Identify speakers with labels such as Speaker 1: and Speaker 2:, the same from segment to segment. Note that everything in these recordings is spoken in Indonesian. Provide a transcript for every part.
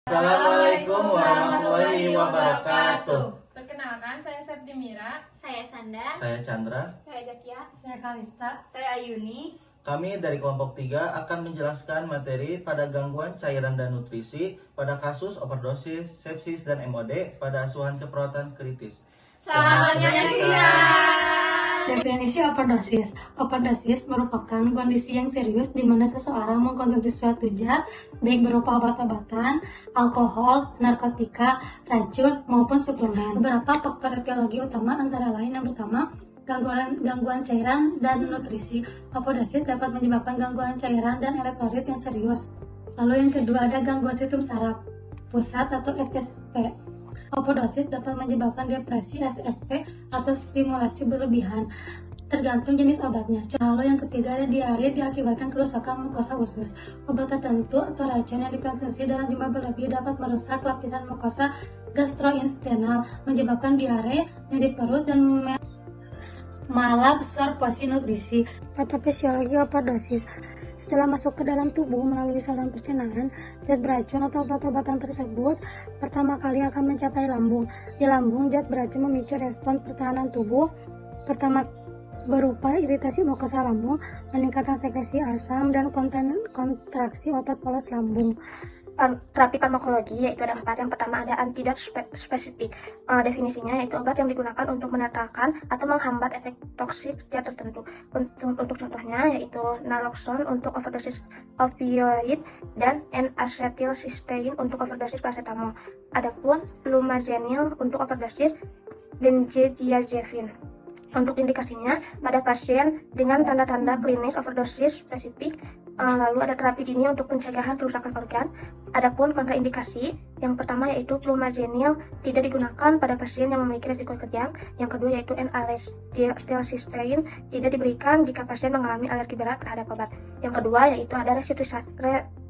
Speaker 1: Assalamualaikum warahmatullahi wabarakatuh.
Speaker 2: Perkenalkan, saya Septi Mira.
Speaker 3: Saya Sanda.
Speaker 1: Saya Chandra.
Speaker 3: Saya Jatia.
Speaker 2: Saya Kalista.
Speaker 3: Saya Ayuni.
Speaker 1: Kami dari kelompok 3 akan menjelaskan materi pada gangguan cairan dan nutrisi pada kasus overdosis, sepsis, dan MOD pada asuhan keperawatan kritis.
Speaker 3: Selamat menyaksikan.
Speaker 4: Definisi overdosis. Overdosis merupakan kondisi yang serius di mana seseorang mengkonsumsi suatu zat, baik berupa obat-obatan, alkohol, narkotika, racun, maupun suplemen. Beberapa faktor etiologi utama antara lain yang pertama, gangguan cairan dan nutrisi. Overdosis dapat menyebabkan gangguan cairan dan elektrolit yang serius. Lalu yang kedua ada gangguan sistem saraf pusat atau SSP. Overdosis dapat menyebabkan depresi SSP atau stimulasi berlebihan, tergantung jenis obatnya. Lalu yang ketiga ada diare diakibatkan kerusakan mukosa usus. Obat tertentu atau racun yang dikonsumsi dalam jumlah berlebih dapat merusak lapisan mukosa gastrointestinal, menyebabkan diare, nyeri perut, dan malabsorpsi nutrisi. Patofisiologi overdosis. Setelah masuk ke dalam tubuh melalui saluran pencernaan, zat beracun atau obat-obatan tersebut pertama kali akan mencapai lambung. Di lambung, zat beracun memicu respon pertahanan tubuh. Pertama berupa iritasi mukosa lambung, peningkatan sekresi asam, dan kontraksi otot polos lambung.
Speaker 5: Terapi farmakologi yaitu ada 4. Yang pertama ada antidot spesifik. Definisinya yaitu obat yang digunakan untuk menetralkan atau menghambat efek toksik zat tertentu. Untuk contohnya yaitu naloxone untuk overdosis opioid dan N-acetylcysteine untuk overdosis paracetamol. Adapun lumazenil untuk overdosis benzodiazepine. Untuk indikasinya pada pasien dengan tanda-tanda klinis overdosis spesifik. Lalu ada terapi dini untuk pencegahan kerusakan organ. Adapun kontraindikasi, yang pertama yaitu lumazenil tidak digunakan pada pasien yang memiliki risiko kejang. Yang kedua yaitu N-acetylcysteine tidak diberikan jika pasien mengalami alergi berat terhadap obat. Yang kedua yaitu ada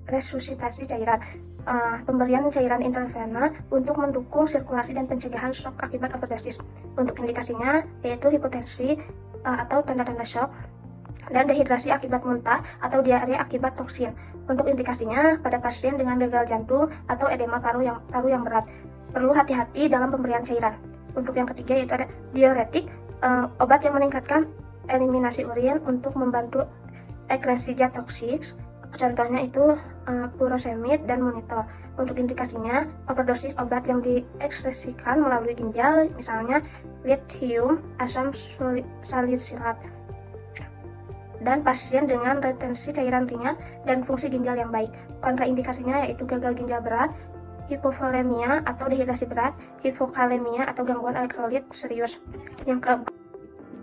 Speaker 5: resusitasi cairan. Pemberian cairan intravena untuk mendukung sirkulasi dan pencegahan shock akibat overdosis. Untuk indikasinya yaitu hipotensi atau tanda-tanda shock dan dehidrasi akibat muntah atau diare akibat toksin. Untuk indikasinya pada pasien dengan gagal jantung atau edema paru yang berat. Perlu hati-hati dalam pemberian cairan. Untuk yang ketiga yaitu ada diuretik, obat yang meningkatkan eliminasi urin untuk membantu ekresi zat toksik. Contohnya itu furosemid dan monitor. Untuk indikasinya overdosis obat yang diekskresikan melalui ginjal, misalnya lithium asam salisilat. Dan pasien dengan retensi cairan ringan dan fungsi ginjal yang baik. Kontraindikasinya yaitu gagal ginjal berat, hipovolemia atau dehidrasi berat, hipokalemia atau gangguan elektrolit serius. Yang keempat,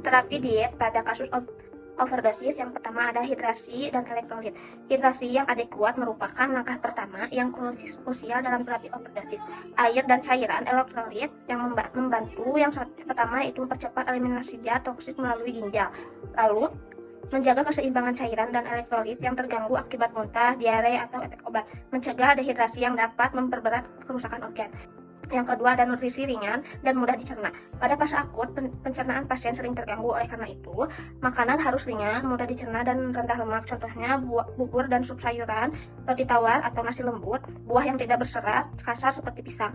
Speaker 5: terapi diet pada kasus overdosis. Yang pertama ada hidrasi dan elektrolit. Hidrasi yang adekuat merupakan langkah pertama yang krusial dalam terapi overdosis. Air dan cairan elektrolit yang membantu yang pertama itu mempercepat eliminasi zat toksik melalui ginjal. Lalu menjaga keseimbangan cairan dan elektrolit yang terganggu akibat muntah, diare, atau efek obat. Mencegah dehidrasi yang dapat memperberat kerusakan organ. Yang kedua ada nutrisi ringan dan mudah dicerna. Pada fase akut, pencernaan pasien sering terganggu. Oleh karena itu, makanan harus ringan, mudah dicerna, dan rendah lemak. Contohnya bubur dan sup sayuran, roti tawar atau nasi lembut, buah yang tidak berserat, kasar seperti pisang.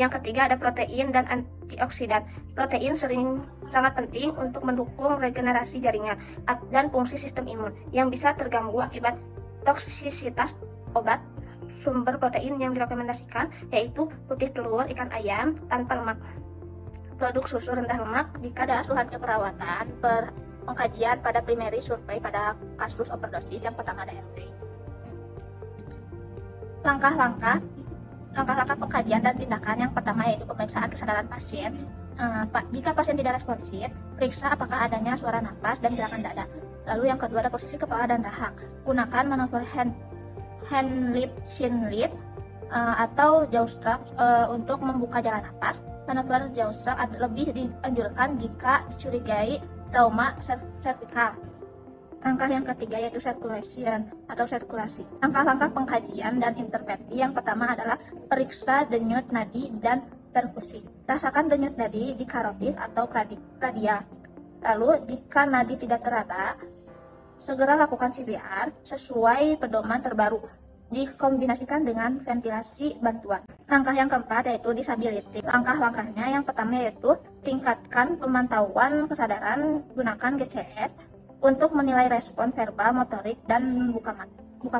Speaker 5: Yang ketiga ada protein dan antioksidan. Protein sangat penting untuk mendukung regenerasi jaringan dan fungsi sistem imun yang bisa terganggu akibat toksisitas obat. Sumber protein yang direkomendasikan yaitu putih telur, ikan ayam tanpa lemak, produk susu rendah lemak. Jika ada asuhan keperawatan pengkajian pada primary survei pada kasus overdosis, yang pertama ada RT. Langkah-langkah pengkajian dan tindakan. Yang pertama yaitu pemeriksaan kesadaran pasien. Jika pasien tidak responsif, periksa apakah adanya suara nafas dan gerakan dada. Lalu yang kedua ada posisi kepala dan rahang. Gunakan manuver hand lip, chin lip, atau jaw strap untuk membuka jalan nafas. Manuver jaw strap lebih dianjurkan jika dicurigai trauma servikal. Langkah yang ketiga yaitu sirkulasi. Langkah-langkah pengkajian dan intervensi. Yang pertama adalah periksa denyut nadi dan perkusi. Rasakan denyut nadi di karotis atau radial. Lalu jika nadi tidak teraba, segera lakukan CPR sesuai pedoman terbaru. dikombinasikan dengan ventilasi bantuan. Langkah yang keempat yaitu disability. Langkah-langkahnya yang pertama yaitu tingkatkan pemantauan kesadaran, gunakan GCS untuk menilai respon verbal, motorik, dan buka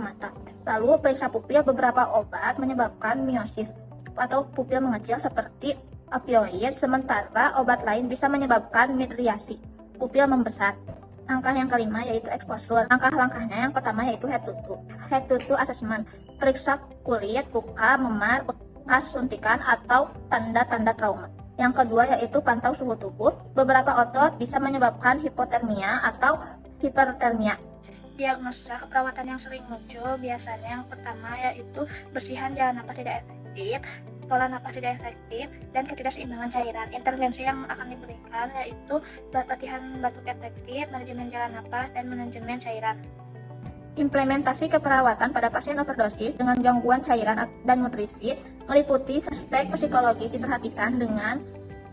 Speaker 5: mata. Lalu periksa pupil. Beberapa obat menyebabkan miosis atau pupil mengecil seperti opioid, sementara obat lain bisa menyebabkan midriasi, pupil membesar. Langkah yang kelima yaitu exposure. Langkah-langkahnya yang pertama yaitu head to toe assessment. Periksa kulit, luka, memar, bekas suntikan, atau tanda-tanda trauma. Yang kedua yaitu pantau suhu tubuh. Beberapa otot bisa menyebabkan hipotermia atau hipertermia. Diagnosa keperawatan yang sering muncul biasanya yang pertama yaitu bersihan jalan napas tidak efektif, pola napas tidak efektif, dan ketidakseimbangan cairan. Intervensi yang akan diberikan yaitu latihan batuk efektif, manajemen jalan napas, dan manajemen cairan. Implementasi keperawatan pada pasien overdosis dengan gangguan cairan dan nutrisi meliputi aspek psikologis diperhatikan dengan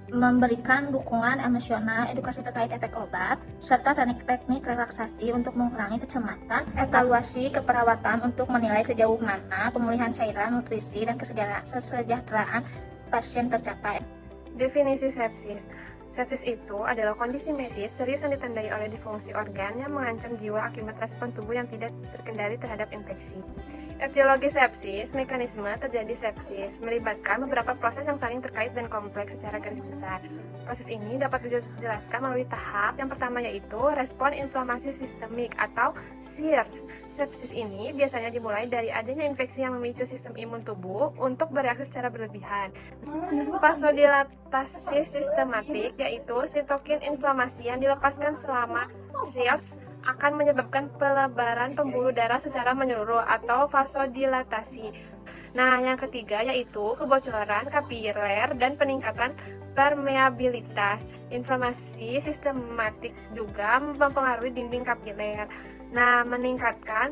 Speaker 5: memberikan dukungan emosional, edukasi terkait efek obat, serta teknik-teknik relaksasi untuk mengurangi kecemasan, evaluasi keperawatan untuk menilai sejauh mana pemulihan cairan, nutrisi, dan kesejahteraan pasien tercapai.
Speaker 6: Definisi sepsis. Sepsis itu adalah kondisi medis serius yang ditandai oleh disfungsi organ yang mengancam jiwa akibat respon tubuh yang tidak terkendali terhadap infeksi. Etiologi sepsis, mekanisme terjadi sepsis, melibatkan beberapa proses yang saling terkait dan kompleks secara garis besar. Proses ini dapat dijelaskan melalui tahap. Yang pertama yaitu respon inflamasi sistemik atau SIRS. Sepsis ini biasanya dimulai dari adanya infeksi yang memicu sistem imun tubuh untuk bereaksi secara berlebihan. Vasodilatasi sistematik yaitu sitokin inflamasi yang dilepaskan selama SIRS akan menyebabkan pelebaran pembuluh darah secara menyeluruh atau vasodilatasi. Nah, yang ketiga yaitu kebocoran kapiler dan peningkatan permeabilitas. Inflamasi sistematik juga mempengaruhi dinding kapiler. Nah, meningkatkan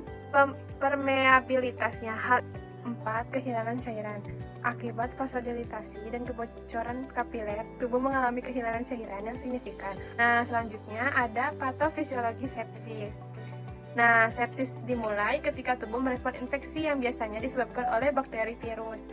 Speaker 6: permeabilitasnya. Hal 4. Kehilangan cairan. Akibat vasodilatasi dan kebocoran kapiler, tubuh mengalami kehilangan cairan yang signifikan. Nah, selanjutnya ada patofisiologi sepsis. Nah, sepsis dimulai ketika tubuh merespon infeksi yang biasanya disebabkan oleh bakteri, virus,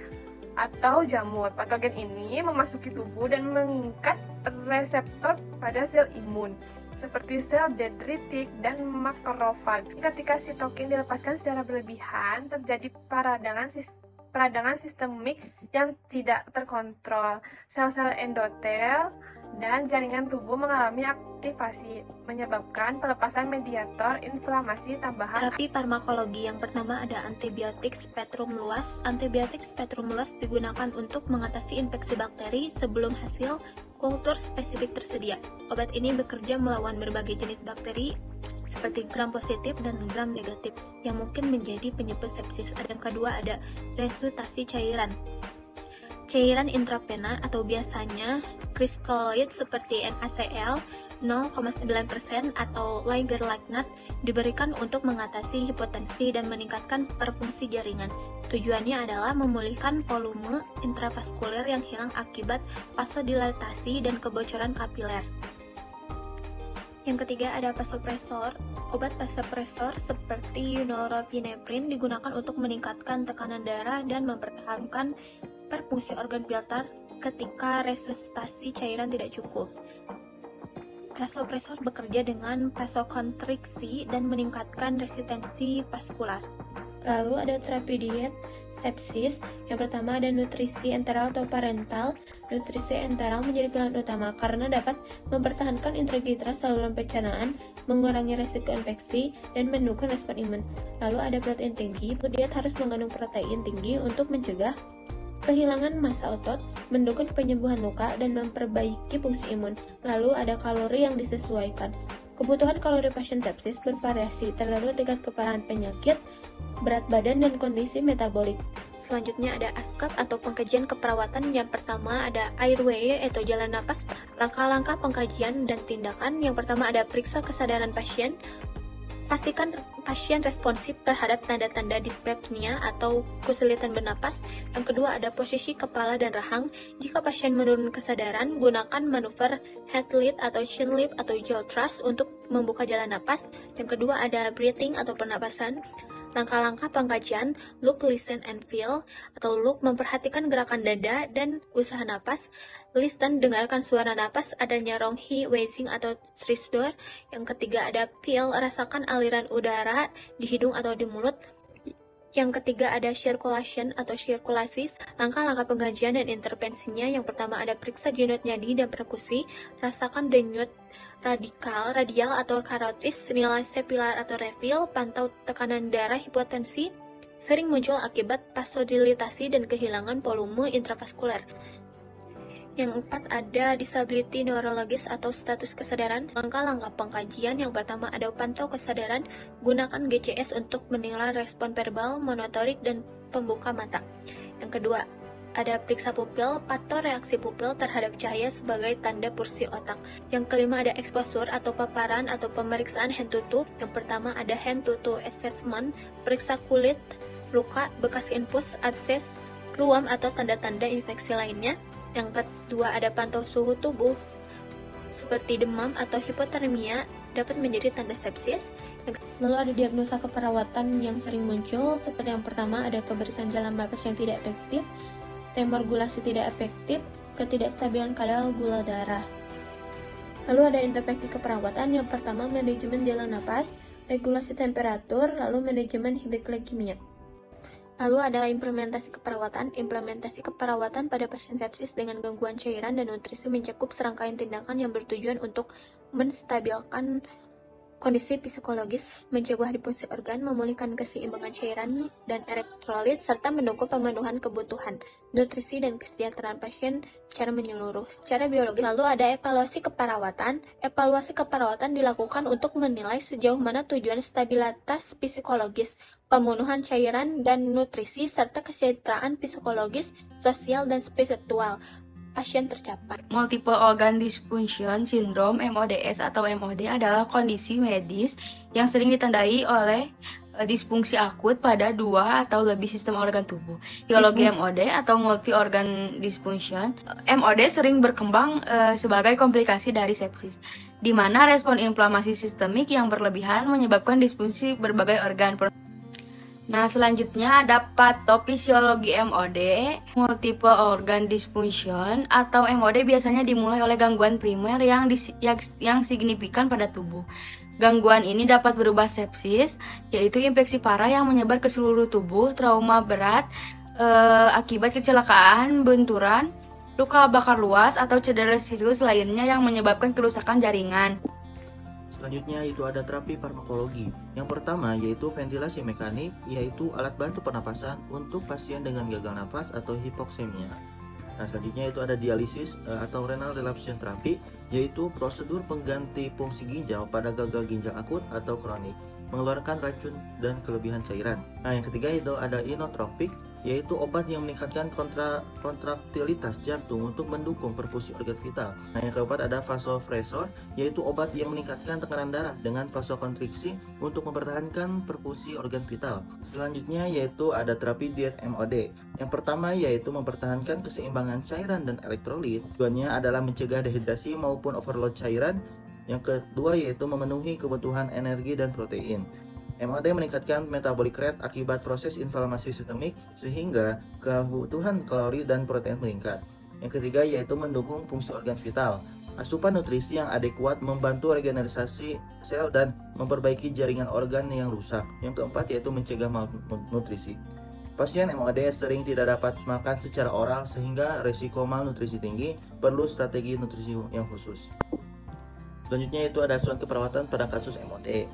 Speaker 6: atau jamur. Patogen ini memasuki tubuh dan mengikat reseptor pada sel imun, seperti sel dendritik dan makrofag. Ketika sitokin dilepaskan secara berlebihan, terjadi peradangan sistemik yang tidak terkontrol. Sel-sel endotel dan jaringan tubuh mengalami aktivasi, menyebabkan pelepasan mediator inflamasi tambahan.
Speaker 7: Terapi farmakologi yang pertama ada antibiotik spektrum luas. Antibiotik spektrum luas digunakan untuk mengatasi infeksi bakteri sebelum hasil kultur spesifik tersedia. Obat ini bekerja melawan berbagai jenis bakteri seperti gram positif dan gram negatif yang mungkin menjadi penyebab sepsis. Yang kedua ada resusitasi cairan. Cairan intravena atau biasanya kristaloid seperti NaCl 0,9% atau Lager-Lagnat diberikan untuk mengatasi hipotensi dan meningkatkan perfungsi jaringan. Tujuannya adalah memulihkan volume intravaskuler yang hilang akibat vasodilatasi dan kebocoran kapiler. Yang ketiga ada vasopresor. Obat vasopresor seperti norepinephrine digunakan untuk meningkatkan tekanan darah dan mempertahankan perfungsi organ filter ketika resusitasi cairan tidak cukup. Vasopresor bekerja dengan vasokonstriksi dan meningkatkan resistensi vaskular. Lalu ada terapi diet sepsis. Yang pertama ada nutrisi enteral atau parental. Nutrisi enteral menjadi pilihan utama karena dapat mempertahankan integritas saluran pencernaan, mengurangi resiko infeksi, dan mendukung respon imun. Lalu ada protein tinggi. Diet harus mengandung protein tinggi untuk mencegah kehilangan massa otot, mendukung penyembuhan luka, dan memperbaiki fungsi imun. Lalu ada kalori yang disesuaikan. Kebutuhan kalori pasien sepsis bervariasi tergantung tingkat keparahan penyakit, berat badan, dan kondisi metabolik. Selanjutnya ada ASCAP atau pengkajian keperawatan. Yang pertama ada airway atau jalan napas. Langkah-langkah pengkajian dan tindakan. Yang pertama ada periksa kesadaran pasien. Pastikan pasien responsif terhadap tanda-tanda dyspnea atau kesulitan bernapas. Yang kedua ada posisi kepala dan rahang. Jika pasien menurun kesadaran, gunakan manuver head lift atau chin lift atau jaw thrust untuk membuka jalan napas. Yang kedua ada breathing atau pernapasan. Langkah-langkah pengkajian, look, listen, and feel, atau look, memperhatikan gerakan dada dan usaha napas. Listen, dengarkan suara napas, adanya ronghi, wheezing, atau trisdor. Yang ketiga ada feel, rasakan aliran udara di hidung atau di mulut. Yang ketiga ada circulation atau sirkulasi, langkah-langkah pengkajian dan intervensinya. Yang pertama ada periksa denyut nadi dan perkusi, rasakan denyut radial atau karotis, nilai sepilar atau refill, pantau tekanan darah, hipotensi, sering muncul akibat vasodilitasi dan kehilangan volume intravaskuler. Yang keempat ada disability neurologis atau status kesadaran. Langkah-langkah pengkajian yang pertama ada pantau kesadaran, gunakan GCS untuk menilai respon verbal, motorik, dan pembuka mata. Yang kedua ada periksa pupil, pantau reaksi pupil terhadap cahaya sebagai tanda pulsi otak. Yang kelima ada exposure atau paparan atau pemeriksaan hand to tooth. Yang pertama ada hand to tooth assessment, periksa kulit, luka, bekas infus, abses, ruam atau tanda-tanda infeksi lainnya. Yang kedua ada pantau suhu tubuh seperti demam atau hipotermia dapat menjadi tanda sepsis. Lalu ada diagnosa keperawatan yang sering muncul seperti yang pertama ada kebersihan jalan napas yang tidak efektif, termorgulasi tidak efektif, ketidakstabilan kadar gula darah. Lalu ada intervensi keperawatan yang pertama manajemen jalan napas, regulasi temperatur, lalu manajemen hipoglikemia. Lalu ada implementasi keperawatan pada pasien sepsis dengan gangguan cairan dan nutrisi mencakup serangkaian tindakan yang bertujuan untuk menstabilkan kondisi psikologis, mencegah disfungsi organ, memulihkan keseimbangan cairan dan elektrolit, serta mendukung pemenuhan kebutuhan nutrisi dan kesejahteraan pasien secara menyeluruh. Secara biologis, lalu ada evaluasi keperawatan. Evaluasi keperawatan dilakukan untuk menilai sejauh mana tujuan stabilitas psikologis, pemenuhan cairan dan nutrisi, serta kesejahteraan psikologis, sosial, dan spiritual pasien tercapai.
Speaker 8: Multiple Organ Dysfunction Syndrome (MODS) atau MOD adalah kondisi medis yang sering ditandai oleh disfungsi akut pada 2 atau lebih sistem organ tubuh. Etiologi MOD atau Multi Organ Dysfunction MOD sering berkembang sebagai komplikasi dari sepsis, di mana respon inflamasi sistemik yang berlebihan menyebabkan disfungsi berbagai organ. Nah, selanjutnya ada patofisiologi MOD, Multiple Organ Dysfunction atau MOD biasanya dimulai oleh gangguan primer yang signifikan pada tubuh. Gangguan ini dapat berubah sepsis, yaitu infeksi parah yang menyebar ke seluruh tubuh, trauma berat akibat kecelakaan, benturan, luka bakar luas, atau cedera serius lainnya yang menyebabkan kerusakan jaringan.
Speaker 1: Selanjutnya itu ada terapi farmakologi. Yang pertama yaitu ventilasi mekanik, yaitu alat bantu pernapasan untuk pasien dengan gagal nafas atau hipoksemia. Nah, selanjutnya itu ada dialisis atau renal reabsorption therapy, yaitu prosedur pengganti fungsi ginjal pada gagal ginjal akut atau kronik, mengeluarkan racun dan kelebihan cairan. Nah, yang ketiga itu ada inotropik, yaitu obat yang meningkatkan kontraktilitas jantung untuk mendukung perfusi organ vital. Nah, yang keempat ada vasopresor, yaitu obat yang meningkatkan tekanan darah dengan vasokonstriksi untuk mempertahankan perfusi organ vital. Selanjutnya yaitu ada terapi diet MOD. Yang pertama yaitu mempertahankan keseimbangan cairan dan elektrolit. Tujuannya adalah mencegah dehidrasi maupun overload cairan. Yang kedua yaitu memenuhi kebutuhan energi dan protein. MOD meningkatkan metabolic rate akibat proses inflamasi sistemik sehingga kebutuhan kalori dan protein meningkat. Yang ketiga yaitu mendukung fungsi organ vital. Asupan nutrisi yang adekuat membantu regenerasi sel dan memperbaiki jaringan organ yang rusak. Yang keempat yaitu mencegah malnutrisi. Pasien MOD sering tidak dapat makan secara oral sehingga resiko malnutrisi tinggi, perlu strategi nutrisi yang khusus. Selanjutnya itu ada asuhan keperawatan pada kasus MOD.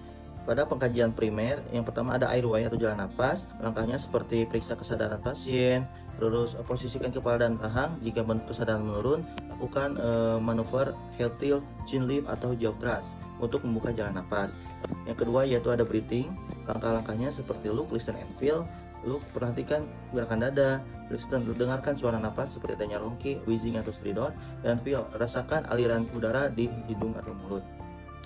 Speaker 1: Pada pengkajian primer, yang pertama ada airway atau jalan napas. Langkahnya seperti periksa kesadaran pasien, terus posisikan kepala dan rahang. Jika kesadaran menurun, lakukan manuver heel tilt, chin lift atau jaw thrust untuk membuka jalan napas. Yang kedua yaitu ada breathing. Langkah-langkahnya seperti look, listen, and feel. Look, perhatikan gerakan dada. Listen, dengarkan suara napas seperti adanya rongki, wheezing atau stridor. Dan feel, rasakan aliran udara di hidung atau mulut.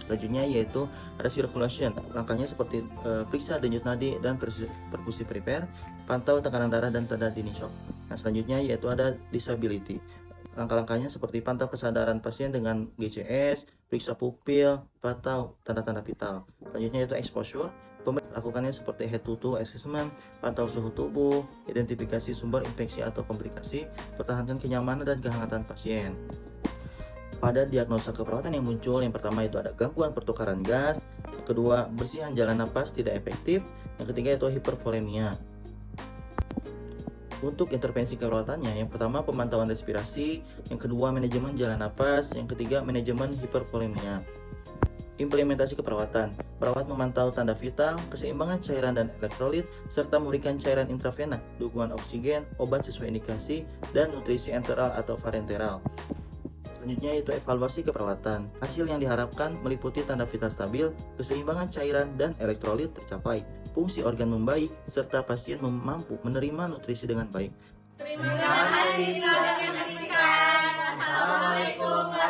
Speaker 1: Selanjutnya yaitu ada circulation. Langkahnya seperti periksa denyut nadi dan perfusi perifer, pantau tekanan darah dan tanda dini shock. Nah, selanjutnya yaitu ada disability. Langkah-langkahnya seperti pantau kesadaran pasien dengan GCS, periksa pupil, pantau tanda-tanda vital. Selanjutnya yaitu exposure. Lakukannya seperti head to toe assessment, pantau suhu tubuh, identifikasi sumber infeksi atau komplikasi, pertahankan kenyamanan dan kehangatan pasien. Pada diagnosa keperawatan yang muncul, yang pertama itu ada gangguan pertukaran gas, yang kedua bersihan jalan napas tidak efektif, yang ketiga itu hipervolemia. Untuk intervensi keperawatannya, yang pertama pemantauan respirasi, yang kedua manajemen jalan napas, yang ketiga manajemen hipervolemia. Implementasi keperawatan. Perawat memantau tanda vital, keseimbangan cairan dan elektrolit, serta memberikan cairan intravena, dukungan oksigen, obat sesuai indikasi, dan nutrisi enteral atau parenteral. Selanjutnya itu evaluasi keperawatan. Hasil yang diharapkan meliputi tanda vital stabil, keseimbangan cairan dan elektrolit tercapai, fungsi organ membaik, serta pasien mampu menerima nutrisi dengan baik.
Speaker 3: Terima kasih sudah menyaksikan. Assalamualaikum